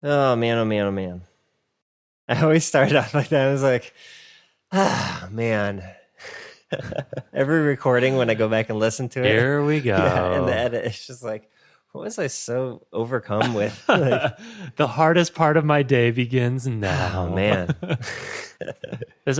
Oh man, oh man, oh man. I always start off like that. I was like, ah, man. Every recording when I go back and listen to it. Here we go. Yeah, and the edit, it's just like, what was I so overcome with? Like, The hardest part of my day begins now. oh man. This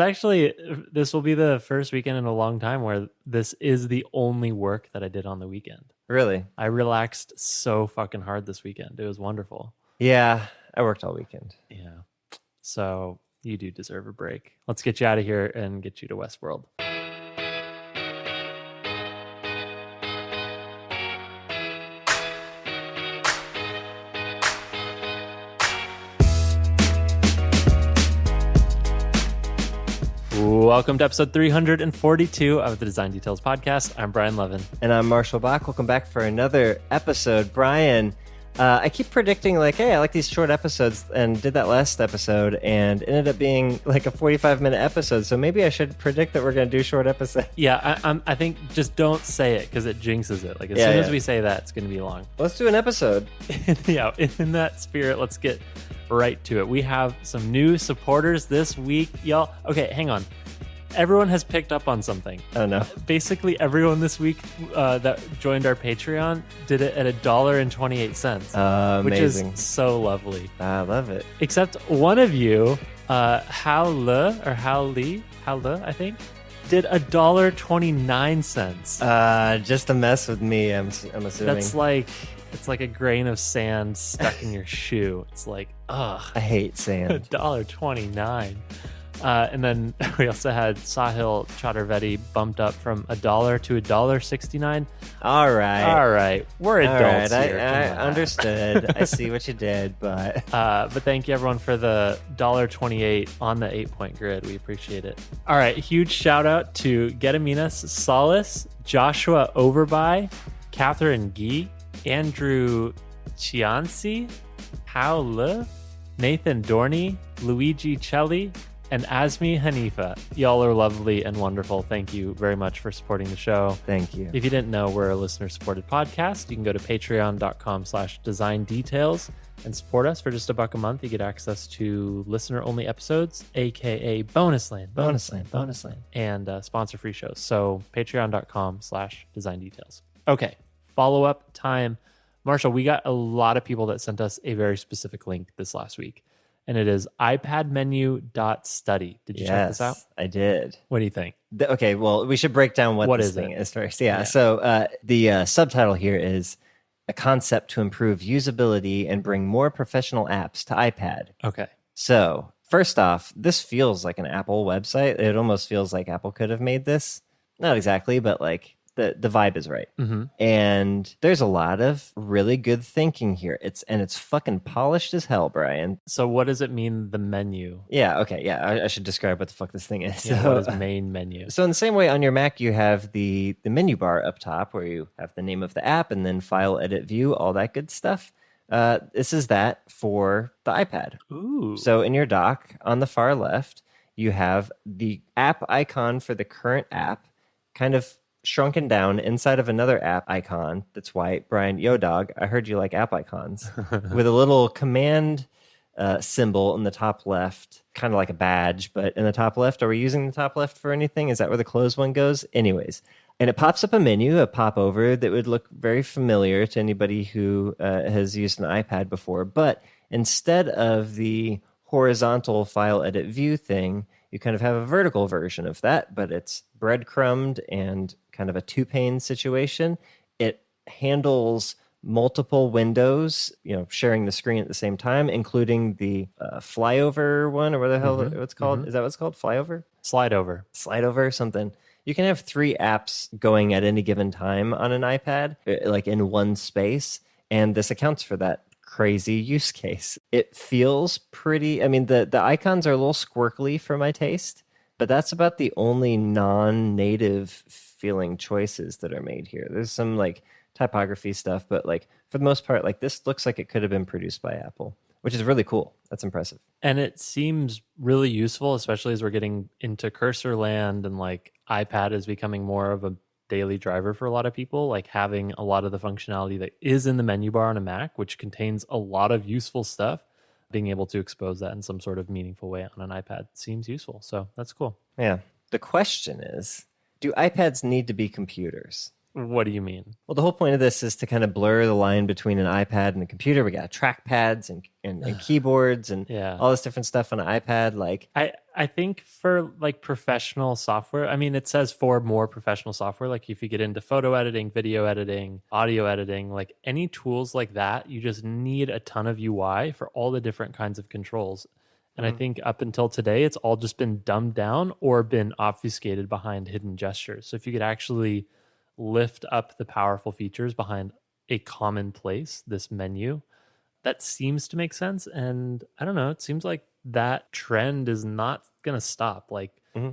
will be the first weekend in a long time where this is the only work that I did on the weekend. Really? I relaxed so fucking hard this weekend. It was wonderful. Yeah, I worked all weekend. Yeah. So you do deserve a break. Let's get you out of here and get you to Westworld. Welcome to episode 342 of the Design Details Podcast. I'm Brian Levin. And I'm Marshall Bach. Welcome back for another episode. Brian, I keep predicting like, hey, I like these short episodes, and did that last episode and ended up being like a 45-minute episode. So maybe I should predict that we're going to do short episodes. Yeah, I think just don't say it because it jinxes it. Like as soon as we say that, it's going to be long. Let's do an episode. Yeah, in that spirit, let's get right to it. We have some new supporters this week, y'all. Okay, hang on. Everyone has picked up on something. Oh no. Basically, everyone this week that joined our Patreon did it at $1.28, which is amazing. so lovely. I love it. Except one of you, Hao Li, I think, did $1.29. Just to mess with me, I'm assuming. That's like, it's like a grain of sand stuck in your shoe. It's like, ugh. I hate sand. $1.29. And then we also had Sahil Chaturvedi bumped up from $1 to $1.69. All right. We're adults here. I understood. I see what you did, but thank you everyone for the $1.28 on the 8-point grid. We appreciate it. All right, huge shout out to Gediminas Solis, Joshua Overby, Catherine Gee, Andrew Chianci, Hao Le, Nathan Dorney, Luigi Celli, and Azmi Hanifa. Y'all are lovely and wonderful. Thank you very much for supporting the show. thank you. If you didn't know, we're a listener-supported podcast. You can go to patreon.com/design details and support us for just $1 a month. You get access to listener-only episodes, aka bonus land, and sponsor-free shows. So patreon.com/design details. Okay, follow-up time. Marshall, we got a lot of people that sent us a very specific link this last week. And it is iPadMenu.study. Did you check this out? I did. What do you think? Okay, well, we should break down what this thing is first. Yeah. So the subtitle here is a concept to improve usability and bring more professional apps to iPad. Okay. So first off, this feels like an Apple website. It almost feels like Apple could have made this. Not exactly, but like the vibe is right. Mm-hmm. And there's a lot of really good thinking here. It's fucking polished as hell, Brian. So what does it mean, the menu? Yeah, okay, yeah. I should describe what the fuck this thing is. Yeah, what is main menu? So in the same way on your Mac, you have the menu bar up top where you have the name of the app and then file, edit, view, all that good stuff. This is that for the iPad. Ooh. So in your dock on the far left, you have the app icon for the current app kind of shrunken down inside of another app icon that's white. Brian, yo dog, I heard you like app icons, with a little command symbol in the top left, kind of like a badge, but in the top left. Are we using the top left for anything? Is that where the closed one goes? Anyways, and it pops up a menu, a popover that would look very familiar to anybody who has used an iPad before, but instead of the horizontal file, edit, view thing, you kind of have a vertical version of that, but it's breadcrumbed and kind of a two-pane situation. It handles multiple windows, sharing the screen at the same time, including the flyover one, or what the hell it's called. Mm-hmm. Is that what it's called? Flyover? Slide over, something. You can have 3 apps going at any given time on an iPad, like in one space, and this accounts for that crazy use case. It feels pretty. I mean, the icons are a little squirkly for my taste, but that's about the only non-native feeling choices that are made here. There's some like typography stuff, but like for the most part, like this looks like it could have been produced by Apple, which is really cool. That's impressive. And it seems really useful, especially as we're getting into cursor land and like iPad is becoming more of a daily driver for a lot of people, like having a lot of the functionality that is in the menu bar on a Mac, which contains a lot of useful stuff. being able to expose that in some sort of meaningful way on an iPad seems useful. So that's cool. Yeah. The question is, do iPads need to be computers? What do you mean? Well, the whole point of this is to kind of blur the line between an iPad and a computer. We got trackpads and keyboards and Yeah. all this different stuff on an iPad. Like, I think for like professional software, I mean, it says for more professional software, like if you get into photo editing, video editing, audio editing, like any tools like that, you just need a ton of UI for all the different kinds of controls. And I think up until today, it's all just been dumbed down or been obfuscated behind hidden gestures. So if you could actually lift up the powerful features behind a commonplace, this menu, that seems to make sense. And I don't know, it seems like that trend is not going to stop. Like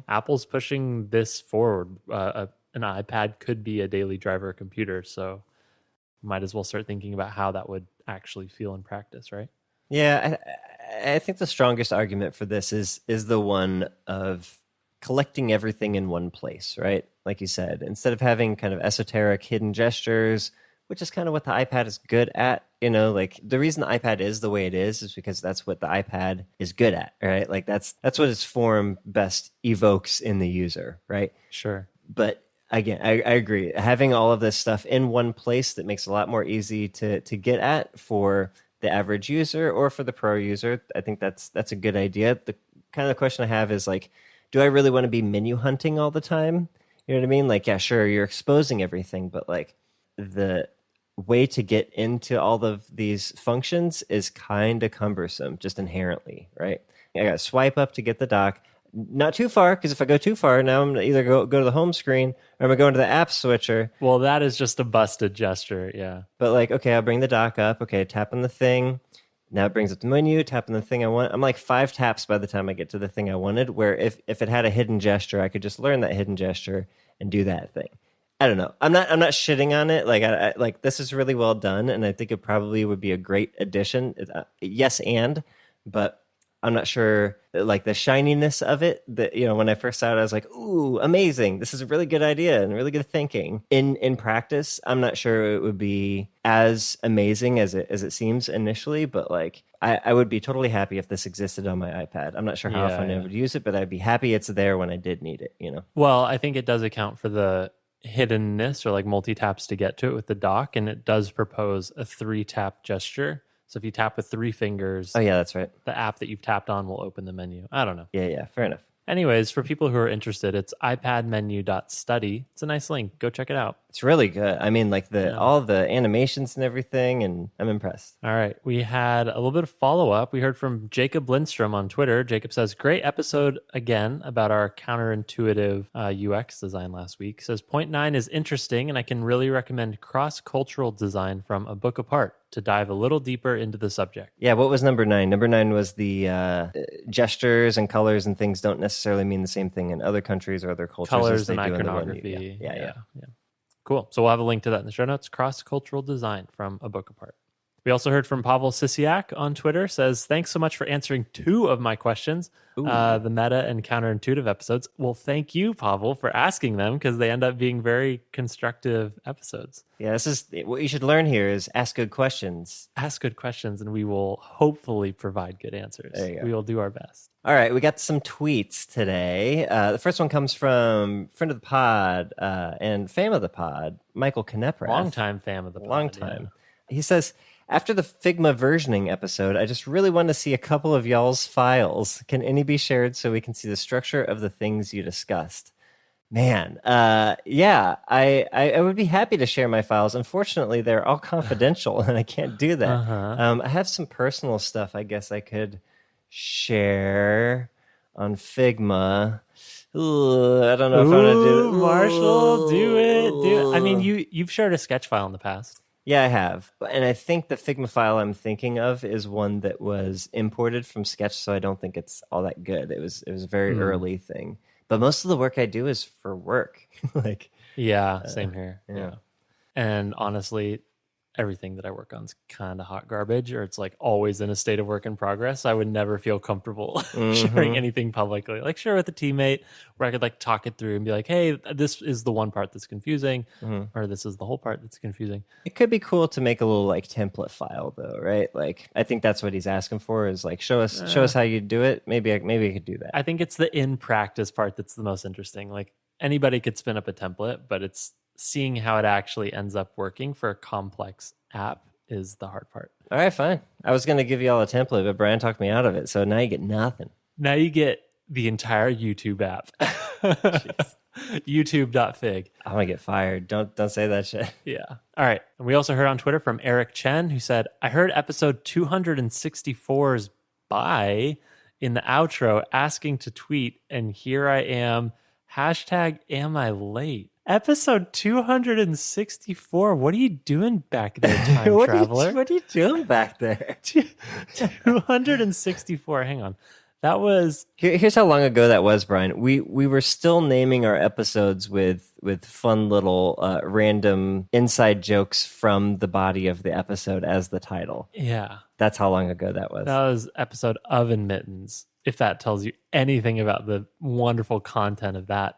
Apple's pushing this forward. An iPad could be a daily driver computer. So might as well start thinking about how that would actually feel in practice, right? yeah, I think the strongest argument for this is the one of collecting everything in one place, right? Like you said, instead of having kind of esoteric hidden gestures, which is kind of what the iPad is good at. You know, like the reason the iPad is the way it is because that's what the iPad is good at, right? Like that's what its form best evokes in the user, right? Sure. But again, I agree. Having all of this stuff in one place that makes it a lot more easy to get at for the average user or for the pro user, I think that's a good idea. The kind of question I have is like, do I really want to be menu hunting all the time? You know what I mean? Like, yeah, sure, you're exposing everything, but like the way to get into all of these functions is kind of cumbersome just inherently, right? I got to swipe up to get the dock. Not too far, because if I go too far, now I'm going to either go to the home screen or I'm going to go into the app switcher. Well, that is just a busted gesture, yeah. But like, okay, I'll bring the dock up. Okay, tap on the thing. Now it brings up the menu, tap on the thing I want. I'm like 5 taps by the time I get to the thing I wanted, where if it had a hidden gesture, I could just learn that hidden gesture and do that thing. I don't know. I'm not shitting on it. Like I like this is really well done, and I think it probably would be a great addition. Yes, but I'm not sure like the shininess of it. That when I first saw it, I was like, "Ooh, amazing! This is a really good idea and really good thinking." In practice, I'm not sure it would be as amazing as it seems initially, but like I would be totally happy if this existed on my iPad. I'm not sure how often I would use it, but I'd be happy it's there when I did need it. Well, I think it does account for the hiddenness or like multi-taps to get to it with the dock, and it does propose a 3-tap gesture. So if you tap with 3 fingers, oh yeah, that's right, the app that you've tapped on will open the menu. I don't know. Yeah, fair enough. Anyways, for people who are interested, it's iPadMenu.study. It's a nice link. Go check it out. It's really good. I mean, like all the animations and everything, and I'm impressed. All right. We had a little bit of follow-up. We heard from Jacob Lindstrom on Twitter. Jacob says, great episode again about our counterintuitive UX design last week. Says, point 9 is interesting, and I can really recommend cross-cultural design from A Book Apart to dive a little deeper into the subject. Yeah, what was number 9? Number 9 was the gestures and colors and things don't necessarily mean the same thing in other countries or other cultures. Colors as they and do iconography. In the yeah. Cool. So we'll have a link to that in the show notes. Cross-cultural design from A Book Apart. We also heard from Pavel Sisiak on Twitter. Says, thanks so much for answering 2 of my questions, the meta and counterintuitive episodes. Well, thank you, Pavel, for asking them because they end up being very constructive episodes. Yeah, this is what you should learn here is ask good questions. Ask good questions, and we will hopefully provide good answers. There you go. We will do our best. All right, we got some tweets today. The first one comes from friend of the pod and fam of the pod, Michael Kneprath. Longtime fam of the pod. Long time. Yeah. He says, after the Figma versioning episode, I just really want to see a couple of y'all's files. Can any be shared so we can see the structure of the things you discussed? Man, yeah, I would be happy to share my files. Unfortunately, they're all confidential, and I can't do that. I have some personal stuff I guess I could share on Figma. Ooh, I don't know if I want to do it. Marshall, do it. I mean, you've shared a sketch file in the past. Yeah, I have. And I think the Figma file I'm thinking of is one that was imported from Sketch, so I don't think it's all that good. It was a very early thing. But most of the work I do is for work. Yeah, same here. Yeah. And honestly, everything that I work on is kind of hot garbage, or it's like always in a state of work in progress. I would never feel comfortable sharing anything publicly. Like share with a teammate where I could like talk it through and be like, hey, this is the one part that's confusing, or this is the whole part that's confusing. It could be cool to make a little like template file though, right? Like I think that's what he's asking for is like show us how you do it. Maybe I could do that. I think it's the in practice part that's the most interesting. Like anybody could spin up a template, but it's seeing how it actually ends up working for a complex app is the hard part. All right, fine. I was going to give you all a template, but Brian talked me out of it. So now you get nothing. Now you get the entire YouTube app. YouTube.fig. I'm going to get fired. Don't say that shit. Yeah. All right. And we also heard on Twitter from Eric Chen, who said, I heard episode 264's bye in the outro asking to tweet, and here I am. Hashtag am I late? Episode 264. What are you doing back there, time traveler? What are you doing back there? 264. Hang on. That was... Here's how long ago that was, Brian. We were still naming our episodes with fun little random inside jokes from the body of the episode as the title. Yeah. That's how long ago that was. That was episode Oven Mittens, if that tells you anything about the wonderful content of that.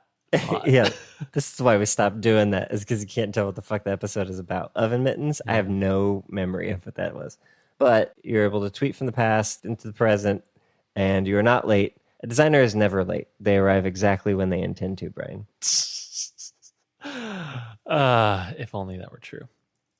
Yeah, this is why we stopped doing that, is because you can't tell what the fuck the episode is about. Oven Mittens, I have no memory of what that was. But you're able to tweet from the past into the present, and you're not late. A designer is never late. They arrive exactly when they intend to, Brian. If only that were true.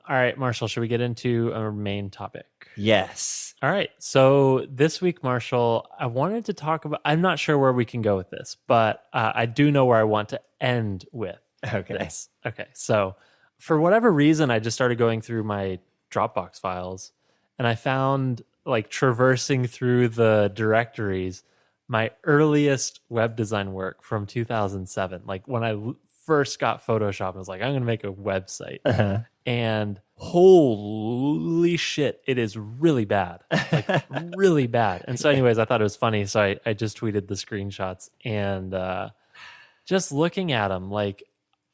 All right, Marshall, should we get into our main topic? Yes. All right. So this week, Marshall, I wanted to talk about, I'm not sure where we can go with this, but I do know where I want to end with this. Okay. So for whatever reason, I just started going through my Dropbox files, and I found, like, traversing through the directories, my earliest web design work from 2007. Like when I first got Photoshop, I was like, I'm going to make a website. And holy shit, it is really bad. Like really bad. And so anyways, I thought it was funny. So I just tweeted the screenshots, and just looking at them, like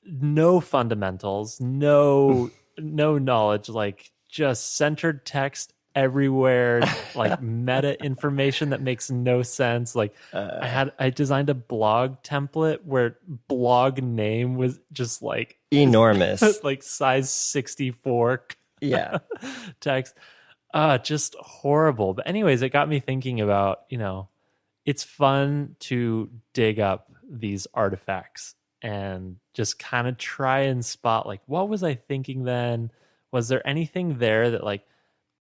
no fundamentals, no knowledge, like just centered text everywhere, like meta information that makes no sense. Like I designed a blog template where blog name was just like enormous, like size 64 yeah text. Just horrible. But anyways, it got me thinking about, it's fun to dig up these artifacts and just kind of try and spot, like, what was I thinking then? Was there anything there that, like,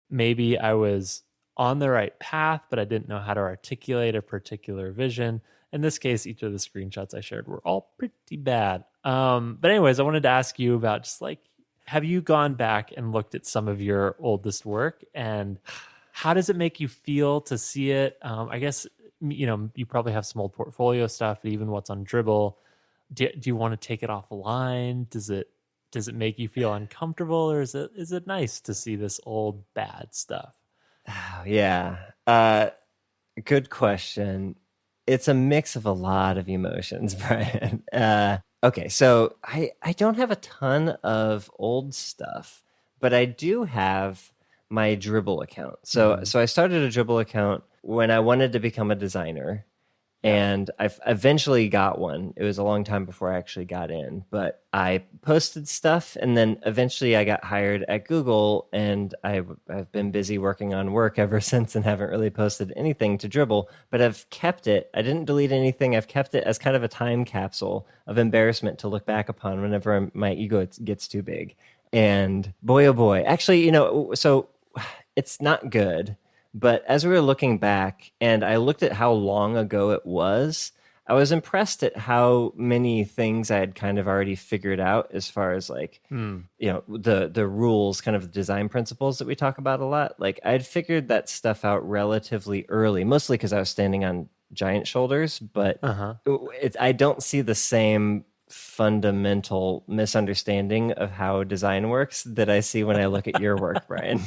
maybe I was on the right path, but I didn't know how to articulate a particular vision? In this case, each of the screenshots I shared were all pretty bad. But anyways, I wanted to ask you about just like, have you gone back and looked at some of your oldest work, and how does it make you feel to see it? I guess, you probably have some old portfolio stuff, but even what's on Dribbble, do you want to take it offline? Does it make you feel uncomfortable, or is it nice to see this old bad stuff? Oh, yeah. Good question. It's a mix of a lot of emotions, Brian. Okay, so I don't have a ton of old stuff, but I do have my Dribbble account. So I started a Dribbble account when I wanted to become a designer. And I eventually got one. It was a long time before I actually got in, but I posted stuff, and then eventually I got hired at Google, and I've been busy working on work ever since and haven't really posted anything to Dribbble, but I've kept it. I didn't delete anything. I've kept it as kind of a time capsule of embarrassment to look back upon whenever my ego gets too big. And boy, oh boy, actually, so it's not good. But as we were looking back, and I looked at how long ago it was, I was impressed at how many things I had kind of already figured out as far as like, the rules, kind of the design principles that we talk about a lot. Like I'd figured that stuff out relatively early, mostly because I was standing on giant shoulders, but I don't see the same fundamental misunderstanding of how design works that I see when I look at your work, Brian.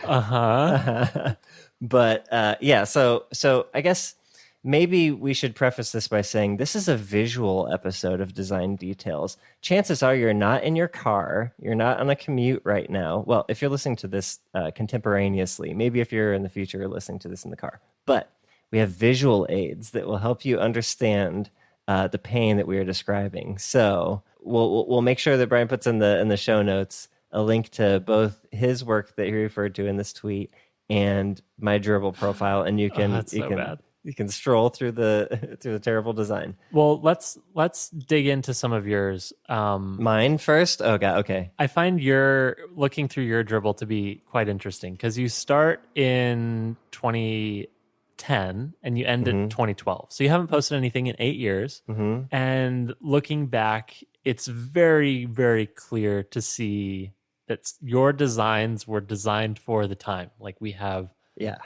Uh-huh. But yeah, so I guess maybe we should preface this by saying this is a visual episode of Design Details. Chances are you're not in your car, you're not on a commute right now. Well, if you're listening to this contemporaneously, maybe if you're in the future, you're listening to this in the car. But we have visual aids that will help you understand the pain that we are describing. So we'll make sure that Brian puts in the show notes a link to both his work that he referred to in this tweet and my Dribbble profile, and you can that's so bad. You can stroll through the terrible design. Well, let's dig into some of yours. Mine first. Oh god, okay. I find your looking through your Dribbble to be quite interesting because you start in 2010 and you end in 2012. So you haven't posted anything in 8 years. Mm-hmm. And looking back, it's very, very clear to see that your designs were designed for the time. Like we have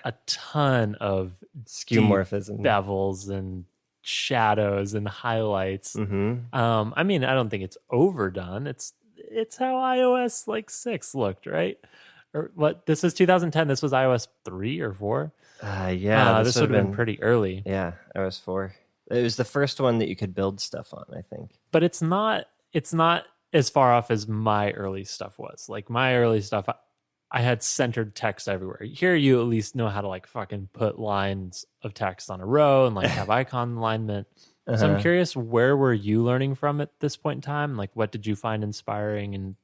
a ton of skeuomorphism, bevels and shadows and highlights. Mm-hmm. I mean, I don't think it's overdone. It's how iOS like 6 looked, right? Or what? This is 2010. This was iOS 3 or 4. This would have been pretty early. Yeah, iOS 4. It was the first one that you could build stuff on, I think. But it's not as far off as my early stuff was. Like my early stuff, I had centered text everywhere. Here you at least know how to like fucking put lines of text on a row and like have icon alignment. So I'm curious, where were you learning from at this point in time? Like what did you find inspiring? And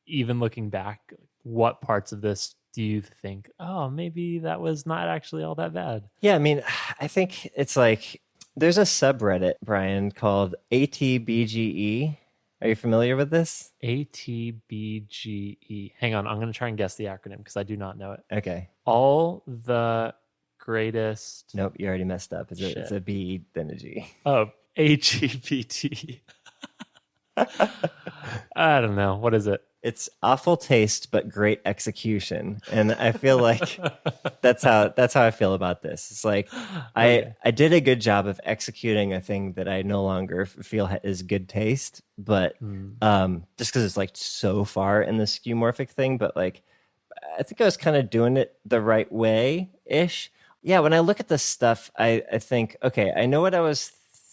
even looking back, what parts of this do you think, oh, maybe that was not actually all that bad? Yeah, I mean, I think it's like there's a subreddit, Brian, called ATBGE. Are you familiar with this? ATBGE. Hang on, I'm going to try and guess the acronym because I do not know it. Okay. All the greatest. Nope, you already messed up. It's a B, then a G. Oh, AGBT. I don't know. What is it? It's awful taste but great execution, and I feel like that's how I feel about this. It's like I did a good job of executing a thing that I no longer feel is good taste, but just because it's like so far in the skeuomorphic thing, but like I think I was kind of doing it the right way ish. Yeah, when I look at this stuff, I think, okay, I know what I was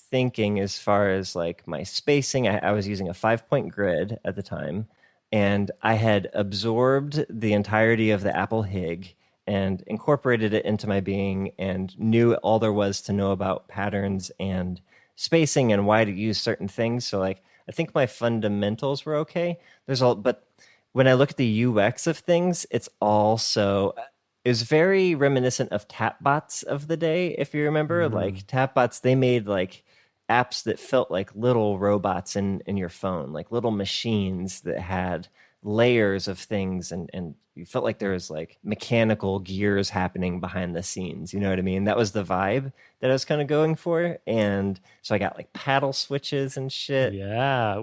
thinking as far as like my spacing. I was using a 5-point grid at the time. And I had absorbed the entirety of the Apple HIG and incorporated it into my being and knew all there was to know about patterns and spacing and why to use certain things. So like, I think my fundamentals were okay. But when I look at the UX of things, it was very reminiscent of Tapbots of the day. If you remember, like Tapbots, they made like apps that felt like little robots in your phone, like little machines that had layers of things, and you felt like there was like mechanical gears happening behind the scenes. You know what I mean? That was the vibe that I was kind of going for. And so I got like paddle switches and shit. Yeah,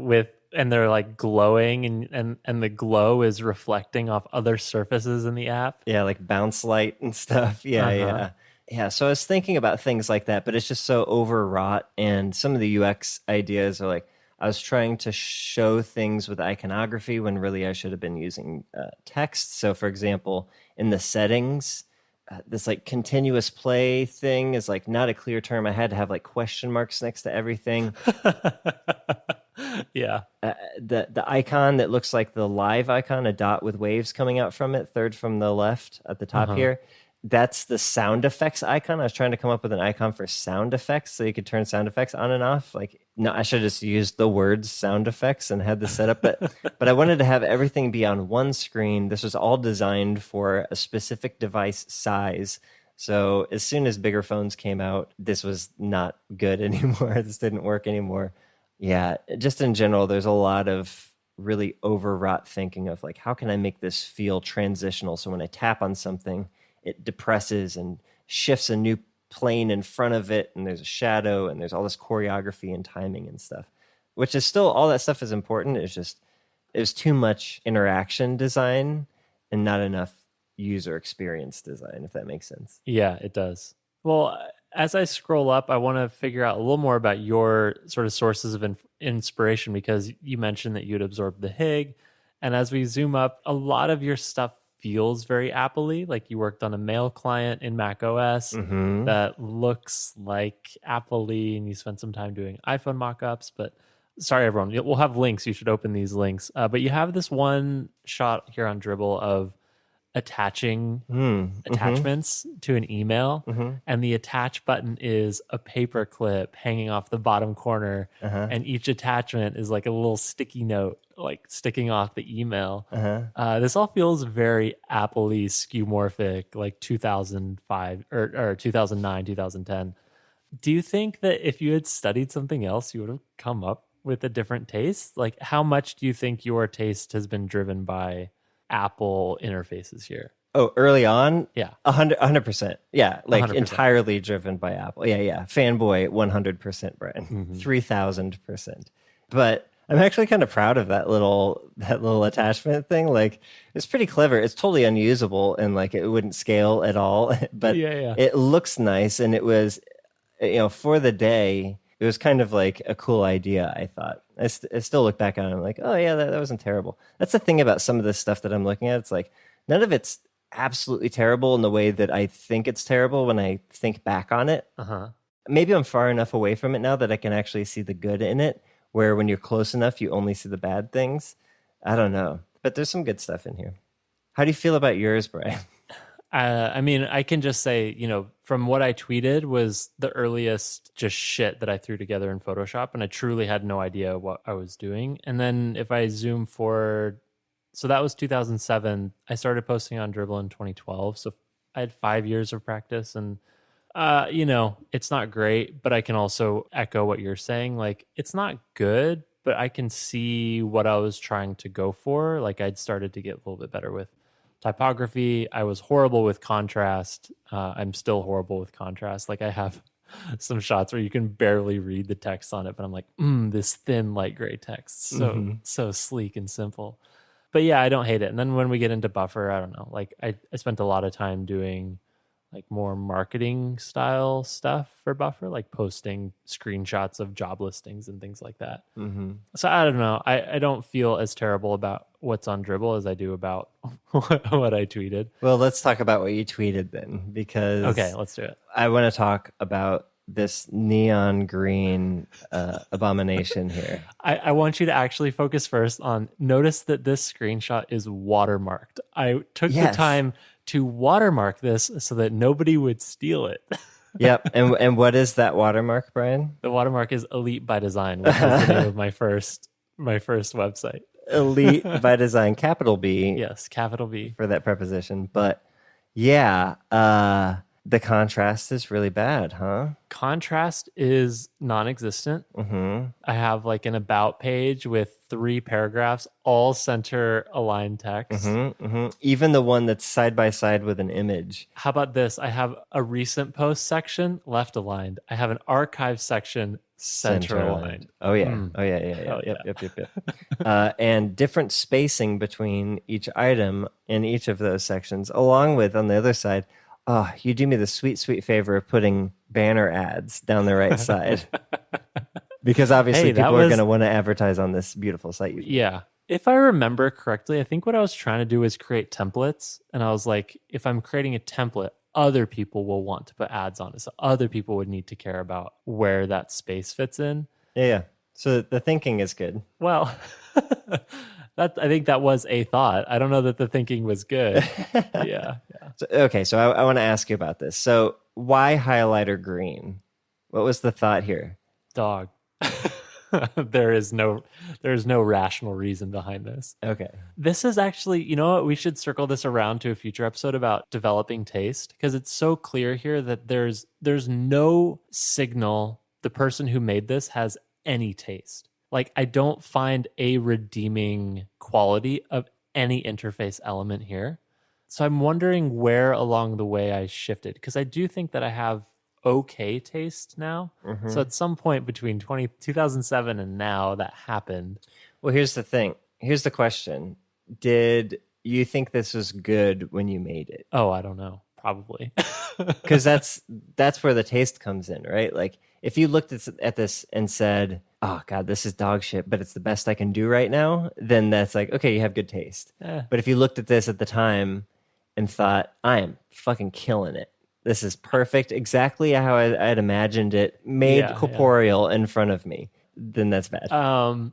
and they're like glowing and the glow is reflecting off other surfaces in the app. Yeah, like bounce light and stuff. Yeah. Yeah, so I was thinking about things like that, but it's just so overwrought. And some of the UX ideas are like, I was trying to show things with iconography when really I should have been using text. So for example, in the settings, this like continuous play thing is like not a clear term. I had to have like question marks next to everything. Yeah. The icon that looks like the live icon, a dot with waves coming out from it, third from the left at the top here. That's the sound effects icon. I was trying to come up with an icon for sound effects so you could turn sound effects on and off. Like, no, I should have just used the words sound effects and had this set up. But I wanted to have everything be on one screen. This was all designed for a specific device size. So as soon as bigger phones came out, this was not good anymore. This didn't work anymore. Yeah, just in general, there's a lot of really overwrought thinking of like, how can I make this feel transitional? So when I tap on something, it depresses and shifts a new plane in front of it, and there's a shadow, and there's all this choreography and timing and stuff, which is still, all that stuff is important. It's just, it was too much interaction design and not enough user experience design, if that makes sense. Yeah, it does. Well, as I scroll up, I want to figure out a little more about your sort of sources of inspiration, because you mentioned that you'd absorbed the HIG. And as we zoom up, a lot of your stuff feels very Apple-y. Like you worked on a mail client in Mac OS Mm-hmm. that looks like Apple-y, and you spent some time doing iPhone mock-ups. But sorry, everyone, we'll have links. You should open these links. But you have this one shot here on Dribbble of attaching attachments to an email, and the attach button is a paper clip hanging off the bottom corner, and each attachment is like a little sticky note like sticking off the email. This all feels very Apple-y, skeuomorphic, like 2005 or 2009, 2010. Do you think that if you had studied something else, you would have come up with a different taste? Like, how much do you think your taste has been driven by Apple interfaces here? Oh, early on? Yeah. 100%. Yeah, like 100%. entirely driven by Apple. Yeah. Fanboy 100%, Brian. 3000%. But I'm actually kind of proud of that little attachment thing. Like, it's pretty clever. It's totally unusable and like it wouldn't scale at all, but Yeah. it looks nice, and it was, for the day, it was kind of like a cool idea, I thought. I still look back on it, I'm like, oh yeah, that wasn't terrible. That's the thing about some of this stuff that I'm looking at. It's like, none of it's absolutely terrible in the way that I think it's terrible when I think back on it. Maybe I'm far enough away from it now that I can actually see the good in it, where when you're close enough, you only see the bad things. I don't know. But there's some good stuff in here. How do you feel about yours, Brian? I mean, I can just say, from what I tweeted was the earliest just shit that I threw together in Photoshop, and I truly had no idea what I was doing. And then if I zoom forward, so that was 2007. I started posting on Dribbble in 2012. So I had 5 years of practice, and it's not great, but I can also echo what you're saying. Like, it's not good, but I can see what I was trying to go for. Like, I'd started to get a little bit better with typography. I was horrible with contrast. I'm still horrible with contrast. Like, I have some shots where you can barely read the text on it, but I'm like, this thin light gray text, so sleek and simple. But yeah, I don't hate it. And then when we get into Buffer, I don't know. Like, I spent a lot of time doing like more marketing style stuff for Buffer, like posting screenshots of job listings and things like that. So I don't know. I don't feel as terrible about what's on Dribbble as I do about what I tweeted. Well, let's talk about what you tweeted then, because Okay, let's do it. I want to talk about this neon green abomination here. I want you to actually focus first on, notice that this screenshot is watermarked. I took the time to watermark this so that nobody would steal it. Yep. And what is that watermark, Brian? The watermark is Elite by Design, which is the name of my first website. Elite by Design, capital B. Yes, capital B. For that preposition. But yeah, the contrast is really bad, huh? Contrast is non-existent. I have like an about page with 3 paragraphs, all center aligned text. Even the one that's side by side with an image. How about this? I have a recent post section, left aligned. I have an archive section, center aligned. Oh yeah. Yep. And different spacing between each item in each of those sections, along with, on the other side, you do me the sweet, sweet favor of putting banner ads down the right side. Because obviously people are going to want to advertise on this beautiful site. Yeah. If I remember correctly, I think what I was trying to do was create templates. And I was like, if I'm creating a template, other people will want to put ads on it. So other people would need to care about where that space fits in. Yeah. So the thinking is good. Well, I think that was a thought. I don't know that the thinking was good. Yeah. So I want to ask you about this. So why highlighter green? What was the thought here? Dog. There is no rational reason behind this. Okay. This is actually, you know what? We should circle this around to a future episode about developing taste, because it's so clear here that there's no signal the person who made this has any taste. Like, I don't find a redeeming quality of any interface element here. So I'm wondering where along the way I shifted, because I do think that I have okay taste now. So at some point between 2007 and now that happened. Well, here's the thing. Here's the question. Did you think this was good when you made it? Oh, I don't know. Probably. Because that's where the taste comes in, right? Like, if you looked at this and said, oh God, this is dog shit, but it's the best I can do right now, then that's like, okay, you have good taste. But if you looked at this at the time and thought, I am fucking killing it. This is perfect, exactly how I'd imagined it, made corporeal in front of me, then that's bad.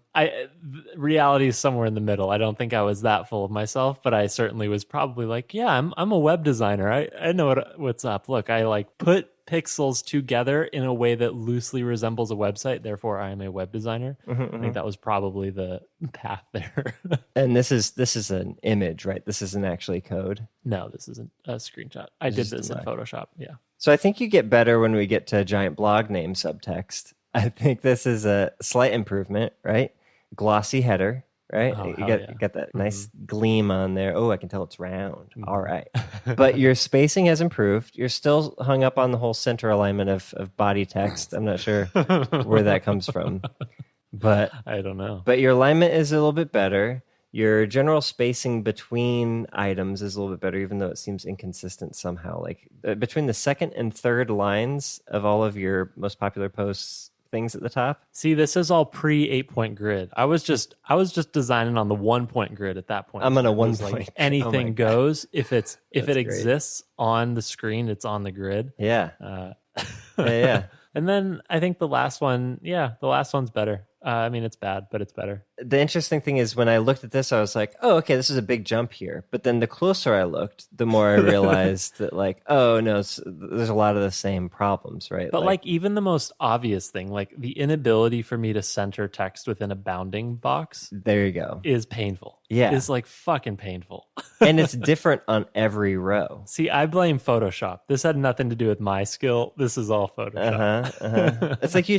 Reality is somewhere in the middle. I don't think I was that full of myself, but I certainly was probably like, yeah, I'm a web designer. I know what's up. Look, I like put pixels together in a way that loosely resembles a website. Therefore, I am a web designer. I think that was probably the path there. And this is an image, right? This isn't actually code. No, this isn't a screenshot. I did this in Photoshop. Yeah. So I think you get better when we get to giant blog name subtext. I think this is a slight improvement, right? Glossy header, right? You got that nice gleam on there. Oh, I can tell it's round. All right. But your spacing has improved. You're still hung up on the whole center alignment of body text. I'm not sure where that comes from. But I don't know. But your alignment is a little bit better. Your general spacing between items is a little bit better, even though it seems inconsistent somehow. Like between the second and third lines of all of your most popular posts, things at the top. See, this is all pre 8-point grid. I was just designing on the 1-point grid at that point. I'm on a 1-point. Like anything goes. If it exists on the screen, it's on the grid. Yeah. Yeah. And then I think the last one's better. I mean, it's bad, but it's better. The interesting thing is when I looked at this, I was like, oh, okay, this is a big jump here. But then the closer I looked, the more I realized that like, oh, no, there's a lot of the same problems, right? But like even the most obvious thing, like the inability for me to center text within a bounding box. There you go. Is painful. Yeah. It's like fucking painful. And it's different on every row. See, I blame Photoshop. This had nothing to do with my skill. This is all Photoshop. It's like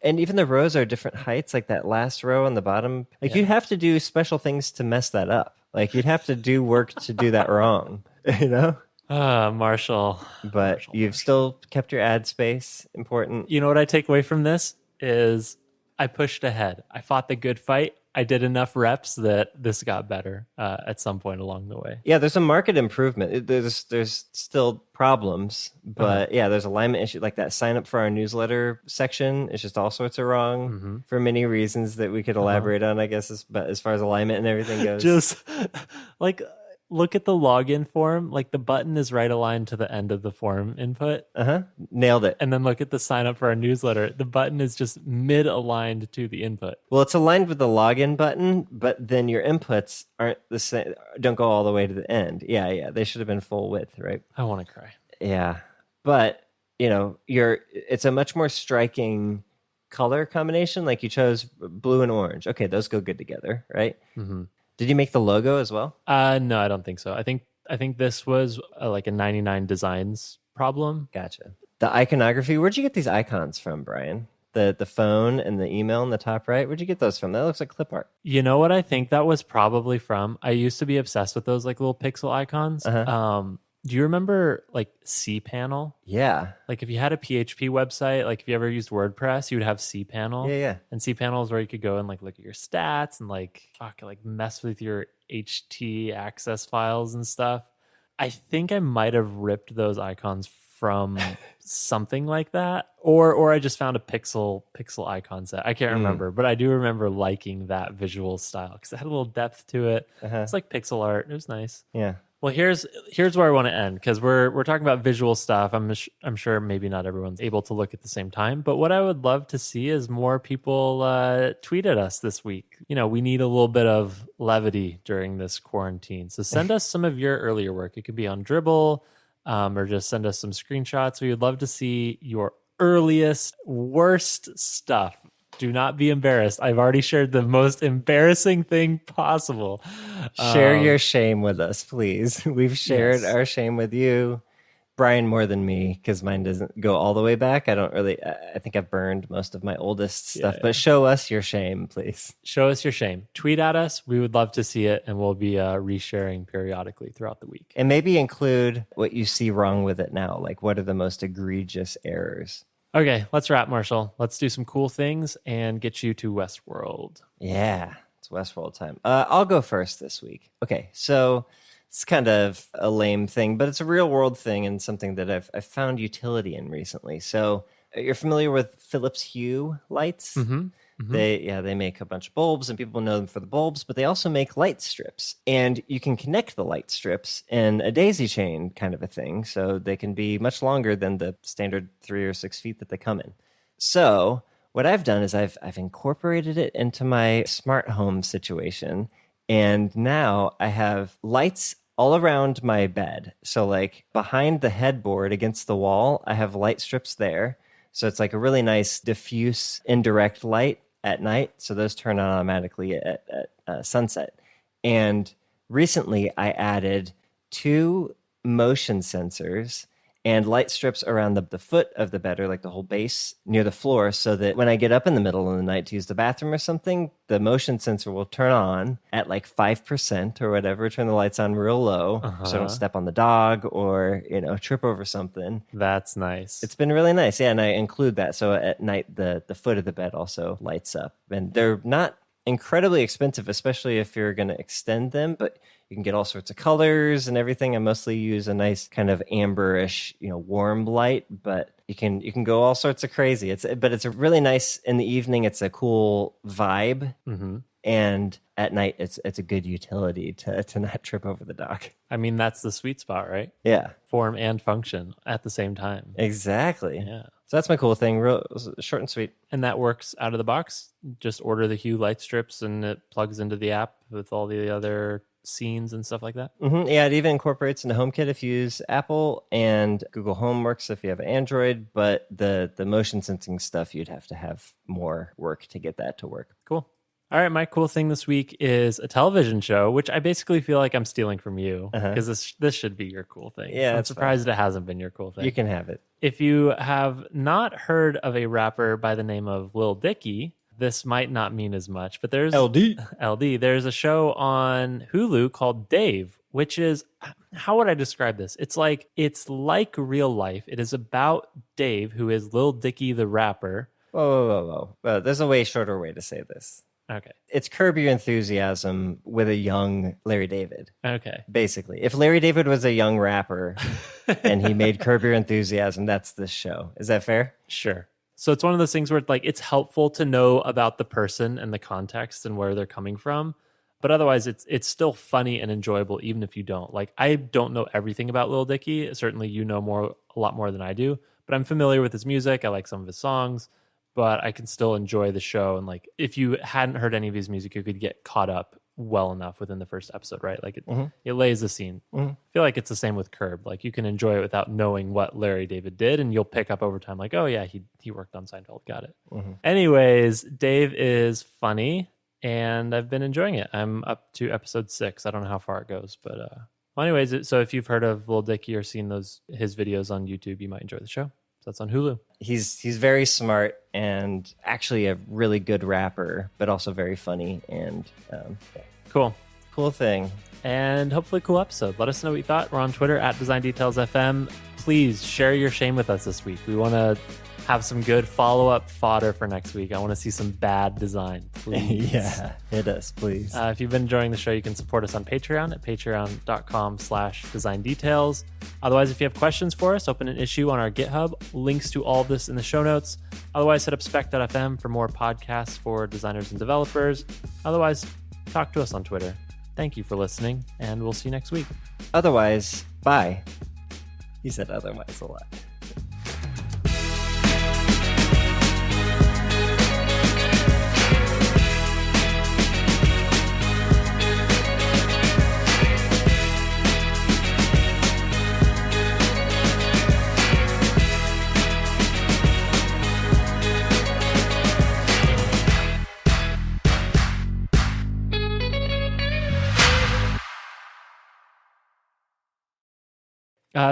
and even the rows are different heights, like that last row on the bottom. Like you'd have to do special things to mess that up. Like you'd have to do work to do that wrong, you know? Marshall. But you've still kept your ad space important. You know what I take away from this is I pushed ahead. I fought the good fight. I did enough reps that this got better at some point along the way. Yeah, there's a market improvement. There's still problems, but yeah, there's alignment issue. Like that sign up for our newsletter section is just all sorts of wrong for many reasons that we could elaborate on, I guess, but as far as alignment and everything goes. Just like look at the login form. Like the button is right aligned to the end of the form input. Nailed it. And then look at the sign up for our newsletter. The button is just mid aligned to the input. Well, it's aligned with the login button, but then your inputs aren't the same. Don't go all the way to the end. Yeah. They should have been full width, right? I want to cry. Yeah. But, it's a much more striking color combination. Like you chose blue and orange. Okay, those go good together, right? Did you make the logo as well? No, I don't think so. I think this was like a 99 Designs problem. Gotcha. The iconography, where'd you get these icons from, Brian? The phone and the email in the top right? Where'd you get those from? That looks like clip art. You know what I think that was probably from? I used to be obsessed with those like little pixel icons. Do you remember like cPanel? Yeah. Like if you had a PHP website, like if you ever used WordPress, you would have cPanel. Yeah. And cPanel is where you could go and like look at your stats and like mess with your HT access files and stuff. I think I might have ripped those icons from something like that, or I just found a pixel icon set. I can't remember, but I do remember liking that visual style because it had a little depth to it. It's like pixel art. It was nice. Yeah. Well, here's where I want to end because we're talking about visual stuff. I'm sure maybe not everyone's able to look at the same time, but what I would love to see is more people tweet at us this week. We need a little bit of levity during this quarantine, so send us some of your earlier work. It could be on Dribbble, or just send us some screenshots. We would love to see your earliest, worst stuff. Do not be embarrassed. I've already shared the most embarrassing thing possible. Share your shame with us, please. We've shared our shame with you. Brian more than me, because mine doesn't go all the way back. I think I've burned most of my oldest stuff, but show us your shame, please. Show us your shame. Tweet at us. We would love to see it, and we'll be resharing periodically throughout the week. And maybe include what you see wrong with it now. Like, what are the most egregious errors? Okay, let's wrap, Marshall. Let's do some cool things and get you to Westworld. Yeah, it's Westworld time. I'll go first this week. Okay, so it's kind of a lame thing, but it's a real world thing and something that I've found utility in recently. So You're familiar with Philips Hue lights? Mm-hmm. They make a bunch of bulbs, and people know them for the bulbs, but they also make light strips. And you can connect the light strips in a daisy chain kind of a thing, so they can be much longer than the standard 3 or 6 feet that they come in. So what I've done is I've incorporated it into my smart home situation, and now I have lights all around my bed. So like behind the headboard against the wall, I have light strips there. So it's like a really nice diffuse indirect light at night. So those turn on automatically at sunset. And recently I added 2 motion sensors and light strips around the foot of the bed, or like the whole base near the floor, so that when I get up in the middle of the night to use the bathroom or something, the motion sensor will turn on at like 5% or whatever, turn the lights on real low so I don't step on the dog or, trip over something. That's nice. It's been really nice. Yeah, and I include that. So at night, the foot of the bed also lights up. And they're not incredibly expensive, especially if you're going to extend them, but you can get all sorts of colors and everything. I mostly use a nice kind of amberish, warm light, but you can go all sorts of crazy. It's a really nice in the evening. It's a cool vibe. Mm-hmm. And at night, it's a good utility to not trip over the dog. I mean, that's the sweet spot, right? Yeah. Form and function at the same time. Exactly. Yeah. So that's my cool thing. Real short and sweet. And that works out of the box. Just order the Hue light strips and it plugs into the app with all the other scenes and stuff like that. Mm-hmm. Yeah, it even incorporates into HomeKit if you use Apple, and Google Home works if you have Android, but the motion sensing stuff, you'd have to have more work to get that to work. Cool. All right, my cool thing this week is a television show, which I basically feel like I'm stealing from you because this should be your cool thing. Yeah, I'm surprised it hasn't been your cool thing. You can have it. If you have not heard of a rapper by the name of Lil Dicky, this might not mean as much, but there's LD. There's a show on Hulu called Dave, which is, how would I describe this? It's like real life. It is about Dave, who is Lil Dicky the rapper. Whoa. Well, there's a way shorter way to say this. Okay. It's Curb Your Enthusiasm with a young Larry David. Okay. Basically. If Larry David was a young rapper and he made Curb Your Enthusiasm, that's this show. Is that fair? Sure. So it's one of those things where it's helpful to know about the person and the context and where they're coming from. But otherwise, it's still funny and enjoyable, even if you don't. Like, I don't know everything about Lil Dicky. Certainly, you know a lot more than I do. But I'm familiar with his music. I like some of his songs. But I can still enjoy the show. And if you hadn't heard any of his music, you could get caught up well enough within the first episode, right? It lays the scene. I feel like it's the same with Curb. You can enjoy it without knowing what Larry David did, and you'll pick up over time. Oh yeah, he worked on Seinfeld. Got it. Anyways, Dave is funny, and I've been enjoying it. I'm up to episode 6. I don't know how far it goes, but anyways, so if you've heard of Lil Dicky or seen his videos on YouTube, you might enjoy the show. So that's on Hulu. He's very smart and actually a really good rapper, but also very funny and cool thing. And hopefully cool episode. Let us know what you thought. We're on Twitter at Design Details FM. Please share your shame with us this week. We want to have some good follow-up fodder for next week. I want to see some bad design, please. Yeah, hit us, please. If you've been enjoying the show, you can support us on Patreon at patreon.com/design details. Otherwise, if you have questions for us, open an issue on our GitHub. Links to all of this in the show notes. Otherwise, hit up spec.fm for more podcasts for designers and developers. Otherwise, talk to us on Twitter. Thank you for listening, and we'll see you next week. Otherwise, bye. He said otherwise a lot.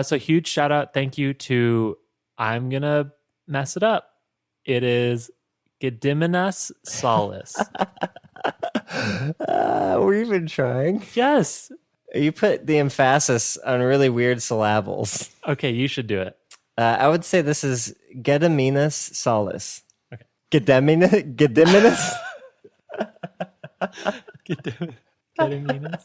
So huge shout out. Thank you to, I'm going to mess it up. It is Gediminas Solis. We're even trying. Yes. You put the emphasis on really weird syllables. Okay, you should do it. I would say this is Gediminas Solis. Okay. Gediminas? Gediminas?